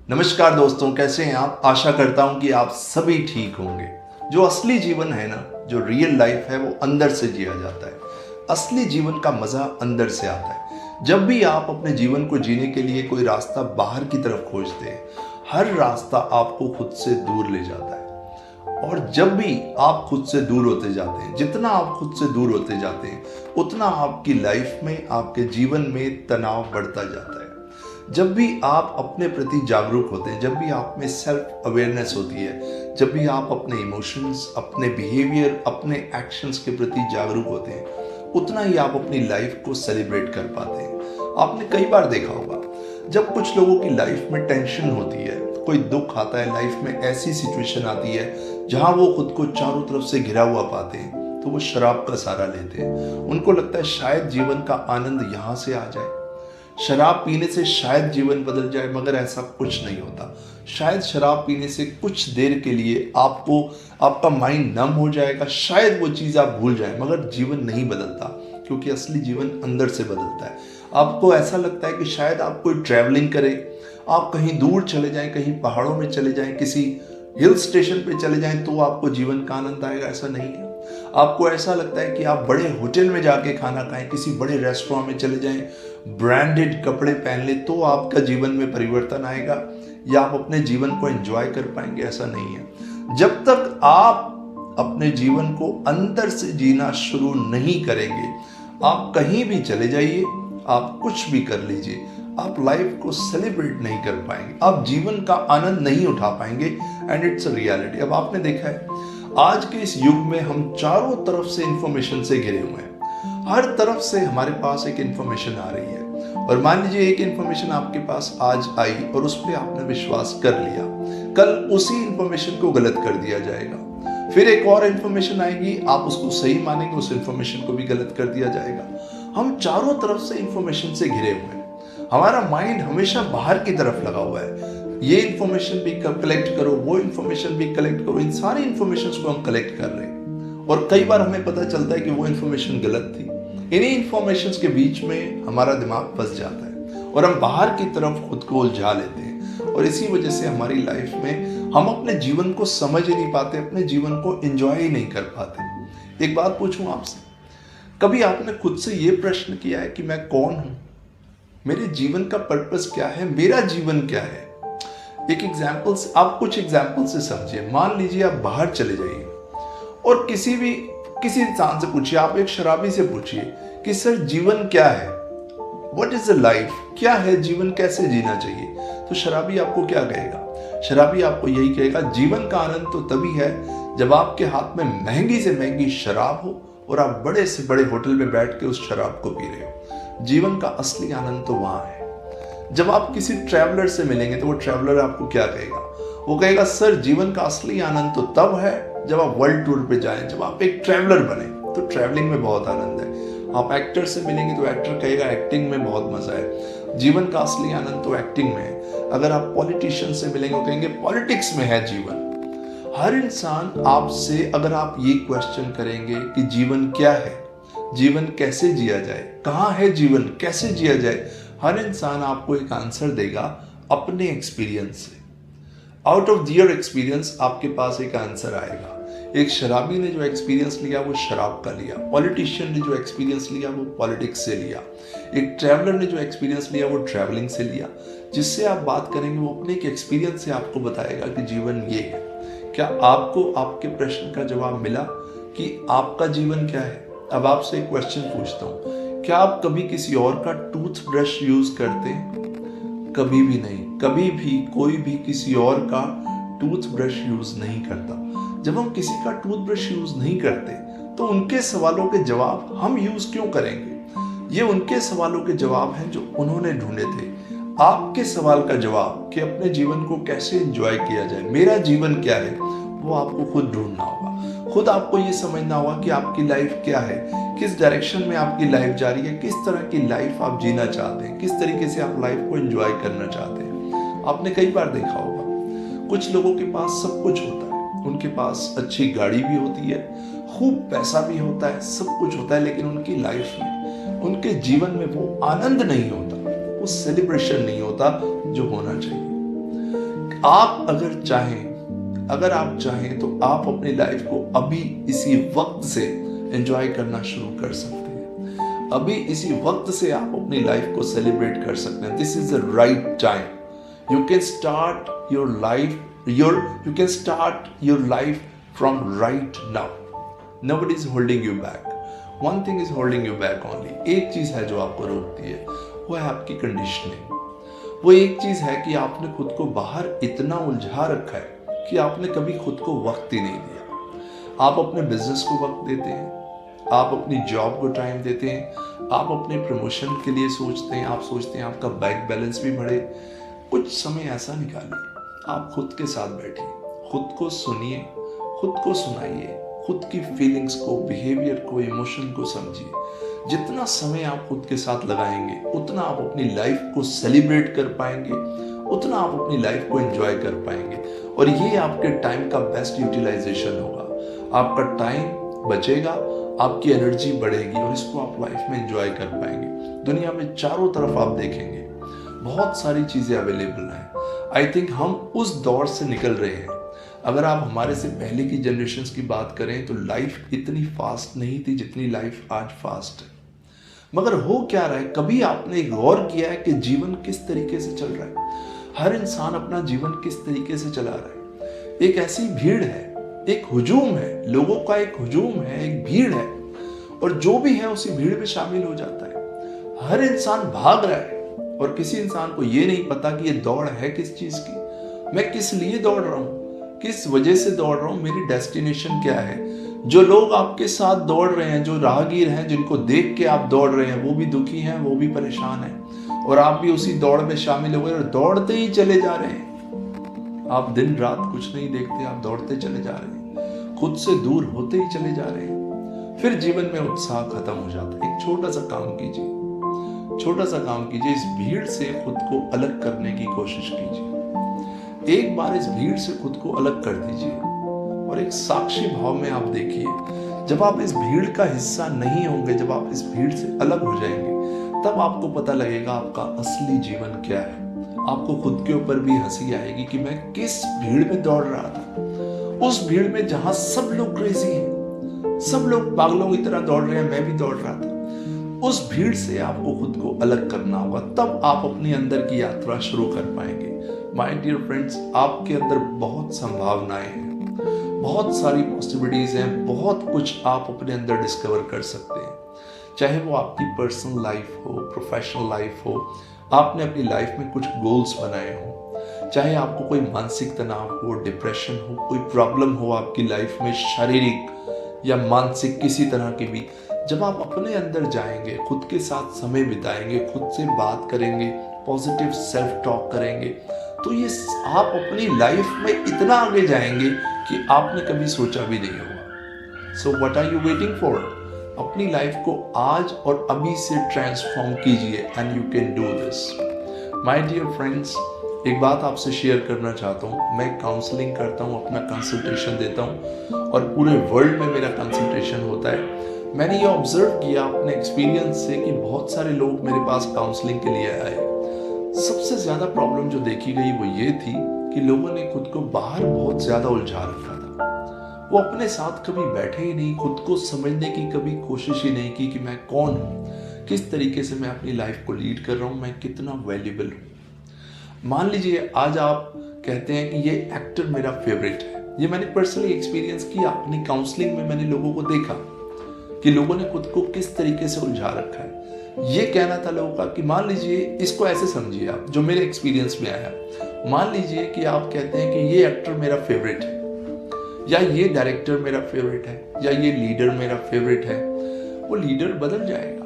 नमस्कार दोस्तों, कैसे हैं आप। आशा करता हूं कि आप सभी ठीक होंगे। जो असली जीवन है ना, जो रियल लाइफ है, वो अंदर से जिया जाता है। असली जीवन का मजा अंदर से आता है। जब भी आप अपने जीवन को जीने के लिए कोई रास्ता बाहर की तरफ खोजते हैं, हर रास्ता आपको खुद से दूर ले जाता है। और जब भी आप खुद से दूर होते जाते हैं, जितना आप खुद से दूर होते जाते हैं, उतना आपकी लाइफ में, आपके जीवन में तनाव बढ़ता जाता है। जब भी आप अपने प्रति जागरूक होते हैं, जब भी आप में सेल्फ अवेयरनेस होती है, जब भी आप अपने इमोशंस, अपने बिहेवियर, अपने एक्शंस के प्रति जागरूक होते हैं, उतना ही आप अपनी लाइफ को सेलिब्रेट कर पाते हैं। आपने कई बार देखा होगा, जब कुछ लोगों की लाइफ में टेंशन होती है, कोई दुख आता है, लाइफ में ऐसी सिचुएशन आती है जहां वो खुद को चारों तरफ से घिरा हुआ पाते हैं, तो वो शराब का सहारा लेते हैं। उनको लगता है शायद जीवन का आनंद यहां से आ जाए, शराब पीने से शायद जीवन बदल जाए, मगर ऐसा कुछ नहीं होता। शायद शराब पीने से कुछ देर के लिए आपका माइंड नम हो जाएगा, शायद वो चीज़ आप भूल जाए, मगर जीवन नहीं बदलता, क्योंकि असली जीवन अंदर से बदलता है। आपको ऐसा लगता है कि शायद आप कोई ट्रैवलिंग करें, आप कहीं दूर चले जाएं, कहीं पहाड़ों में चले जाएं, किसी हिल स्टेशन पे चले जाएं, तो आपको जीवन का आनंद आएगा। ऐसा नहीं है। आपको ऐसा लगता है कि आप बड़े होटल में जाके खाना खाएं, किसी बड़े रेस्टोरेंट में चले जाएं, ब्रांडेड कपड़े पहन ले, तो आपका जीवन में परिवर्तन आएगा या आप अपने जीवन को एंजॉय कर पाएंगे। ऐसा नहीं है। जब तक आप अपने जीवन को अंदर से जीना शुरू नहीं करेंगे, आप कहीं भी चले जाइए, आप कुछ भी कर लीजिए, आप लाइफ को सेलिब्रेट नहीं कर पाएंगे, आप जीवन का आनंद नहीं उठा पाएंगे। And it's a reality. अब आपने देखा है, आज के इस युग में हम चारों तरफ से इंफॉर्मेशन से घिरे हुए हैं। हर तरफ से हमारे पास एक इंफॉर्मेशन आ रही है, और मान लीजिए एक इंफॉर्मेशन आपके पास आज आई और उस पर आपने विश्वास कर लिया, कल उसी इंफॉर्मेशन को गलत कर दिया जाएगा। फिर एक और इंफॉर्मेशन आएगी, आप उसको सही मानेंगे, उस इंफॉर्मेशन को भी गलत कर दिया जाएगा। हम चारों तरफ से इंफॉर्मेशन से घिरे हुए हैं। हमारा माइंड हमेशा बाहर की तरफ लगा हुआ है। ये इंफॉर्मेशन भी कलेक्ट करो, वो इंफॉर्मेशन भी कलेक्ट करो, इन सारी इंफॉर्मेशन को हम कलेक्ट कर रहे हैं, और कई बार हमें पता चलता है कि वो इंफॉर्मेशन गलत थी। इन्हीं इंफॉर्मेशन के बीच में हमारा दिमाग फंस जाता है और हम बाहर की तरफ खुद को उलझा लेते हैं, और इसी वजह से हमारी लाइफ में हम अपने जीवन को समझ ही नहीं पाते, अपने जीवन को एंजॉय ही नहीं कर पाते। एक बात पूछूं आपसे, कभी आपने खुद से ये प्रश्न किया है कि मैं कौन हूं, मेरे जीवन का पर्पस क्या है, मेरा जीवन क्या है। एक एग्जाम्पल से, आप कुछ एग्जाम्पल से समझिए। मान लीजिए आप बाहर चले जाइए और किसी इंसान से पूछिए, आप एक शराबी से पूछिए कि सर जीवन क्या है, व्हाट इज द लाइफ, क्या है जीवन, कैसे जीना चाहिए, तो शराबी आपको क्या कहेगा? शराबी आपको यही कहेगा, जीवन का आनंद तो तभी है जब आपके हाथ में महंगी से महंगी शराब हो और आप बड़े से बड़े होटल में बैठ के उस शराब को पी रहे हो। जीवन का असली आनंद तो वहां है। जब आप किसी ट्रैवलर से मिलेंगे तो वो ट्रैवलर आपको क्या कहेगा? वो कहेगा, सर जीवन का असली आनंद तो तब है जब आप वर्ल्ड टूर पे जाएं, जब आप एक ट्रैवलर बने, तो ट्रैवलिंग में बहुत आनंद है। आप एक्टर से मिलेंगे तो एक्टर कहेगा, एक्टिंग में बहुत मजा है, जीवन का असली आनंद तो एक्टिंग में है। अगर आप पॉलिटिशियन से मिलेंगे, वो कहेंगे पॉलिटिक्स में है जीवन। हर इंसान आपसे, अगर आप ये क्वेश्चन करेंगे कि जीवन क्या है, जीवन कैसे जिया जाए, कहाँ है जीवन, कैसे जिया जाए, हर इंसान आपको एक आंसर देगा अपने एक्सपीरियंस से। आउट ऑफ दियर एक्सपीरियंस आपके पास एक आंसर आएगा। एक शराबी ने जो एक्सपीरियंस लिया वो शराब का लिया, पॉलिटिशियन ने जो एक्सपीरियंस लिया वो पॉलिटिक्स से लिया, एक ट्रैवलर ने जो एक्सपीरियंस लिया वो ट्रैवलिंग से लिया। जिससे आप बात करेंगे वो अपने एक एक्सपीरियंस से आपको बताएगा कि जीवन ये है। क्या आपको आपके प्रश्न का जवाब मिला कि आपका जीवन क्या है? अब आपसे एक क्वेश्चन पूछता हूँ, क्या आप कभी किसी और का टूथब्रश यूज करते हैं? कभी भी नहीं। कभी भी कोई भी किसी और का टूथब्रश यूज नहीं करता। जब हम किसी का टूथब्रश यूज नहीं करते तो उनके सवालों के जवाब हम यूज क्यों करेंगे? ये उनके सवालों के जवाब हैं जो उन्होंने ढूंढे थे। आपके सवाल का जवाब कि अपने जीवन को कैसे एंजॉय किया जाए, मेरा जीवन क्या है, वो आपको खुद ढूंढना होगा। खुद आपको ये समझना होगा कि आपकी लाइफ क्या है, किस डायरेक्शन में आपकी लाइफ जा रही है, किस तरह की लाइफ आप जीना चाहते हैं, किस तरीके से आप लाइफ को एंजॉय करना चाहते हैं। आपने कई बार देखा होगा, कुछ लोगों के पास सब कुछ होता है, उनके पास अच्छी गाड़ी भी होती है, खूब पैसा भी होता है, सब कुछ होता है, लेकिन उनकी लाइफ में, उनके जीवन में वो आनंद नहीं होता, वो सेलिब्रेशन नहीं होता जो होना चाहिए। आप अगर आप चाहें तो आप अपनी लाइफ को अभी इसी वक्त से एंजॉय करना शुरू कर सकते हैं। अभी इसी वक्त से आप अपनी लाइफ को सेलिब्रेट कर सकते हैं। This is the right time. You can start your life from right now. Nobody is holding you back. One thing is holding you back only. एक चीज है जो आपको रोकती है, वो है आपकी कंडीशनिंग। वो एक चीज है कि आपने खुद को बाहर इतना उलझा रखा है कि आपने कभी खुद को वक्त ही नहीं दिया। आप अपने बिजनेस को वक्त देते हैं, आप अपनी जॉब को टाइम देते हैं, आप अपने प्रमोशन के लिए सोचते हैं, आप सोचते हैं आपका बैंक बैलेंस भी बढ़े। कुछ समय ऐसा निकालिए, आप खुद के साथ बैठिए, खुद को सुनिए, खुद को सुनाइए, खुद की फीलिंग्स को, बिहेवियर को, इमोशन को समझिए। जितना समय आप खुद के साथ लगाएंगे उतना आप अपनी लाइफ को सेलिब्रेट कर पाएंगे, उतना आप अपनी लाइफ को एंजॉय कर पाएंगे और ये आपके टाइम का बेस्ट यूटिलाइजेशन होगा। आपका टाइम बचेगा, आपकी एनर्जी बढ़ेगी और इसको आप लाइफ में एंजॉय कर पाएंगे। दुनिया में चारों तरफ आप देखेंगे बहुत सारी चीज़ें अवेलेबल हैं। आई थिंक हम उस दौर से निकल रहे हैं। अगर आप हमारे से पहले की जनरेशन्स की बात करें तो लाइफ इतनी फास्ट नहीं थी जितनी लाइफ आज फास्ट है। मगर हो क्या रहा है, कभी आपने गौर किया है कि जीवन किस तरीके से चल रहा है? हर इंसान अपना जीवन किस तरीके से चला रहा है? एक ऐसी भीड़ है, एक हुजूम है, लोगों का एक हुजूम है, एक भीड़ है और जो भी है उसी भीड़ में शामिल हो जाता है। हर इंसान भाग रहा है और किसी इंसान को ये नहीं पता कि ये दौड़ है किस चीज की, मैं किस लिए दौड़ रहा हूँ, किस वजह से दौड़ रहा हूँ, मेरी डेस्टिनेशन क्या है। जो लोग आपके साथ दौड़ रहे हैं, जो राहगीर हैं, जिनको देख के आप दौड़ रहे हैं, वो भी दुखी हैं, वो भी परेशान हैं और आप भी उसी दौड़ में शामिल हो गए और दौड़ते ही चले जा रहे हैं। आप दिन रात कुछ नहीं देखते, आप दौड़ते चले जा रहे हैं, खुद से दूर होते ही चले जा रहे हैं। फिर जीवन में उत्साह खत्म हो जाता है। एक छोटा सा काम कीजिए, इस भीड़ से खुद को अलग करने की कोशिश कीजिए। एक बार इस भीड़ से खुद को अलग कर दीजिए और एक साक्षी भाव में आप देखिए, जब आप इस भीड़ का हिस्सा नहीं होंगे, जब आप इस भीड़ से अलग हो जाएंगे, तब आपको पता लगेगा आपका असली जीवन क्या है। आपको खुद के ऊपर भी हंसी आएगी कि मैं किस भीड़ में दौड़ रहा था। उस भीड़ में जहां सब लोग क्रेजी हैं, सब लोग पागलों की तरह दौड़ रहे हैं, मैं भी दौड़ रहा था। उस भीड़ से आपको खुद को अलग करना होगा, तब आप अपनी अंदर की यात्रा शुरू कर पाएंगे। माय डियर फ्रेंड्स, आपके अंदर बहुत संभावनाएं हैं, बहुत सारी पॉसिबिलिटीज हैं, बहुत कुछ आप अपने अंदर डिस्कवर कर सकते हैं। चाहे वो आपकी पर्सनल लाइफ हो, प्रोफेशनल लाइफ हो, आपने अपनी लाइफ में कुछ गोल्स बनाए हो, चाहे आपको कोई मानसिक तनाव हो, डिप्रेशन हो, कोई प्रॉब्लम हो आपकी लाइफ में, शारीरिक या मानसिक किसी तरह की भी, जब आप अपने अंदर जाएंगे, खुद के साथ समय बिताएंगे, खुद से बात करेंगे, पॉजिटिव सेल्फ टॉक करेंगे, तो ये आप अपनी लाइफ में इतना आगे जाएंगे कि आपने कभी सोचा भी नहीं होगा। So what are you waiting for? अपनी लाइफ को आज और अभी से ट्रांसफॉर्म कीजिए and you can do this. My dear friends, एक बात आपसे शेयर करना चाहता हूँ। मैं काउंसलिंग करता हूँ, अपना कंसल्टेशन देता हूँ और पूरे वर्ल्ड में मेरा कंसल्टेशन होता है। मैंने ये ऑब्जर्व किया अपने एक्सपीरियंस से कि बहुत सारे लोग मेरे पास काउंसलिंग के लिए आए। सबसे ज़्यादा प्रॉब्लम जो देखी गई वो ये थी कि लोगों ने खुद को बाहर बहुत ज़्यादा उलझा रखा था। वो अपने साथ कभी बैठे ही नहीं, खुद को समझने की कभी कोशिश ही नहीं की कि मैं कौन हूँ, किस तरीके से मैं अपनी लाइफ को लीड कर रहा हूँ, मैं कितना वैल्यूबल हूँ। मान लीजिए आज आप कहते हैं कि ये एक्टर मेरा फेवरेट है। ये मैंने पर्सनली एक्सपीरियंस किया, अपनी काउंसलिंग में मैंने लोगों को देखा कि लोगों ने खुद को किस तरीके से उलझा रखा है। ये कहना था लोगों का कि मान लीजिए, इसको ऐसे समझिए आप, जो मेरे एक्सपीरियंस में आया, मान लीजिए कि आप कहते हैं कि ये एक्टर मेरा फेवरेट है, या ये डायरेक्टर मेरा फेवरेट है, या ये लीडर मेरा फेवरेट है। वो लीडर बदल जाएगा,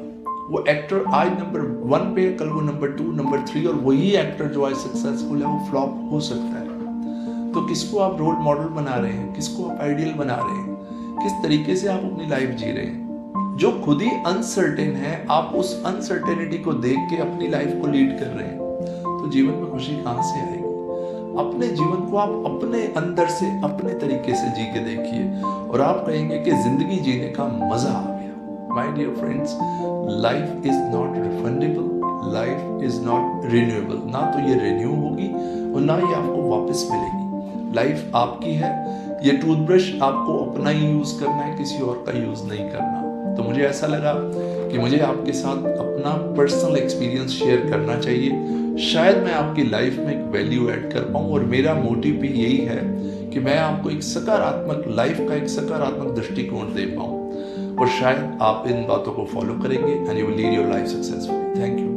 वो एक्टर आज नंबर 1 पे, कल वो नंबर 2, नंबर 3, और वही एक्टर जो आज सक्सेसफुल है वो फ्लॉप हो सकता है। तो किसको आप रोल मॉडल बना रहे हैं, किसको आप आइडियल बना रहे हैं, किस तरीके से आप अपनी लाइफ जी रहे हैं? जो खुद ही अनसर्टेन है, आप उस अनसर्टेनिटी को देख के अपनी लाइफ को लीड कर रहे हैं, तो जीवन में खुशी कहां से आएगी? अपने जीवन को आप अपने अंदर से, अपने तरीके से जी के देखिए और आप कहेंगे कि जिंदगी जीने का मजा आ गया। My dear friends, life is not refundable, life is not renewable. ना तो ये रिन्यू होगी और ना ही आपको वापस मिलेगी। लाइफ आपकी है, ये टूथब्रश आपको अपना ही यूज़ करना है, किसी और का यूज़ नहीं करना। तो मुझे ऐसा लगा कि मुझे आपके साथ अपना पर्सनल एक्सपीरियंस शेयर करना चाहिए। शायद मैं आपकी लाइफ में एक वैल्यू ऐड कर पाऊँ, और मेरा मोटिव भी यही है कि मैं आपको एक सकारात्मक लाइफ का एक सकारात्मक दृष्टिकोण दे पाऊँ, और शायद आप इन बातों को फॉलो करेंगे and you will lead your life successfully. Thank you.